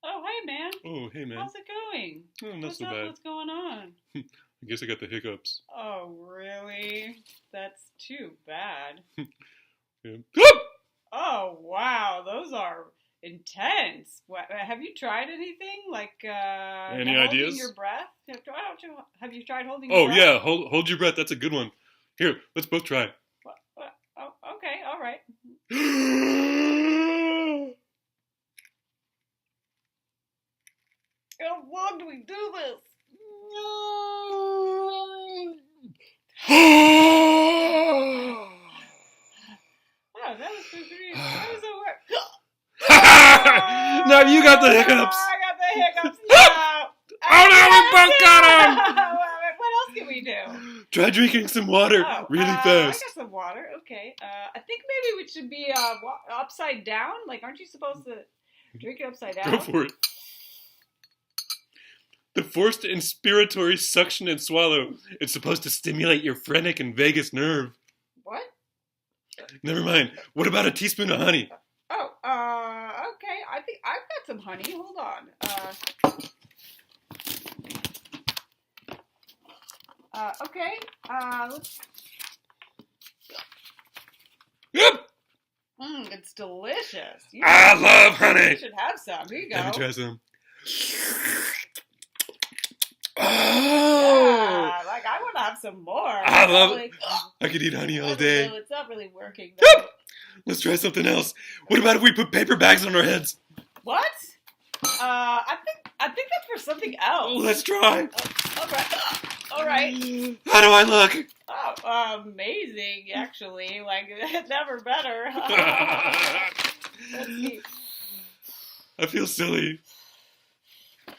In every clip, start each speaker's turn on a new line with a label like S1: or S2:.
S1: Oh, hey, man.
S2: Oh, hey, man.
S1: How's it going?
S2: Oh, not
S1: What's
S2: so
S1: up?
S2: bad.
S1: What's going on?
S2: I guess I got the hiccups.
S1: Oh, really? That's too bad.
S2: Yeah.
S1: Oh, wow. Those are intense. Have you tried anything like
S2: Any
S1: holding
S2: ideas?
S1: your breath? Have you tried holding your
S2: Oh,
S1: breath?
S2: yeah. Hold your breath. That's a good one. Here, let's both try.
S1: Oh, okay. All right. How long do we do this? Oh, that was pretty. How does it work?
S2: Now you got the
S1: No,
S2: hiccups.
S1: I got the hiccups. No.
S2: Oh no, we both got them.
S1: What else can we do?
S2: Try drinking some water really
S1: I
S2: fast.
S1: got some water. Okay. I think maybe we should be upside down. Like, aren't you supposed to drink it upside down?
S2: Go for it. The forced inspiratory suction and swallow. It's supposed to stimulate your phrenic and vagus nerve.
S1: What?
S2: Never mind. What about a teaspoon of honey?
S1: Oh, okay. I think I've got some honey. Hold on. Okay. Let's.
S2: Yep.
S1: It's delicious.
S2: I love honey.
S1: You should have some. Here you go.
S2: Let me try some.
S1: Yeah,
S2: Oh,
S1: like I want to have some more.
S2: I love
S1: like,
S2: it. I could eat honey
S1: I
S2: all
S1: don't
S2: day.
S1: know, it's not really working. Though.
S2: Yep. Let's try something else. What about if we put paper bags on our heads?
S1: What? I think that's for something else.
S2: Let's try.
S1: All right. All right.
S2: How do I look?
S1: Oh, amazing! Actually, like never better. Let's see.
S2: I feel silly.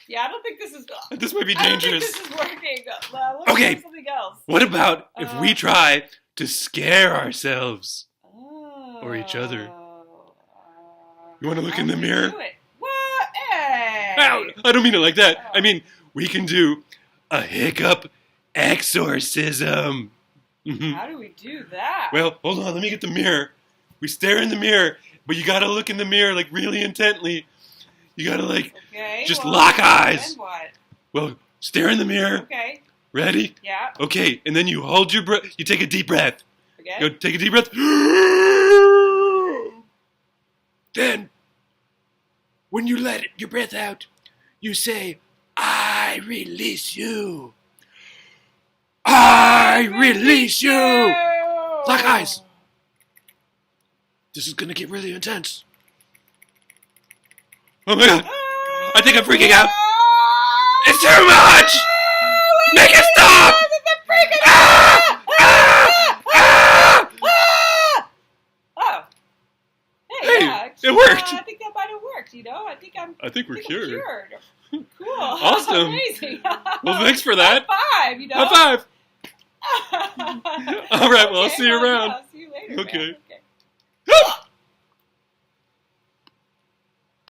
S1: Yeah, I don't think this is.
S2: This might be
S1: I don't think
S2: dangerous.
S1: this is working. Let's
S2: Okay.
S1: try something else.
S2: What about if we try to scare ourselves?
S1: Oh,
S2: Or each other. You want to look in the
S1: how
S2: mirror?
S1: do we do it? What? Hey!
S2: Ow, I don't mean it like that.
S1: Oh.
S2: I mean, we can do a hiccup exorcism. Mhm.
S1: How do we do that?
S2: Well, hold on. Let me get the mirror. We stare in the mirror, but you gotta look in the mirror like really intently. You gotta like
S1: okay,
S2: just
S1: well,
S2: lock eyes.
S1: Then what?
S2: Well, stare in the mirror.
S1: Okay.
S2: Ready?
S1: Yeah.
S2: Okay, and then you hold your breath. You take a deep breath.
S1: Okay.
S2: Go take a deep breath. Then, when you let your breath out, you say, I release you. I release you. Lock eyes. This is gonna get really intense. Oh my god. I think I'm freaking out. It's too much. Make it stop. Ah! Ah! Ah!
S1: Oh.
S2: Hey,
S1: Yeah, actually,
S2: it worked.
S1: I think that might have worked. I think
S2: I think we're
S1: I'm
S2: cured.
S1: cured. Cool.
S2: Awesome.
S1: Amazing.
S2: Well, thanks for that.
S1: High five.
S2: High five.
S1: All
S2: All right, well, I'll see you around.
S1: Yeah, I'll see you later.
S2: Okay.
S1: Man. Okay.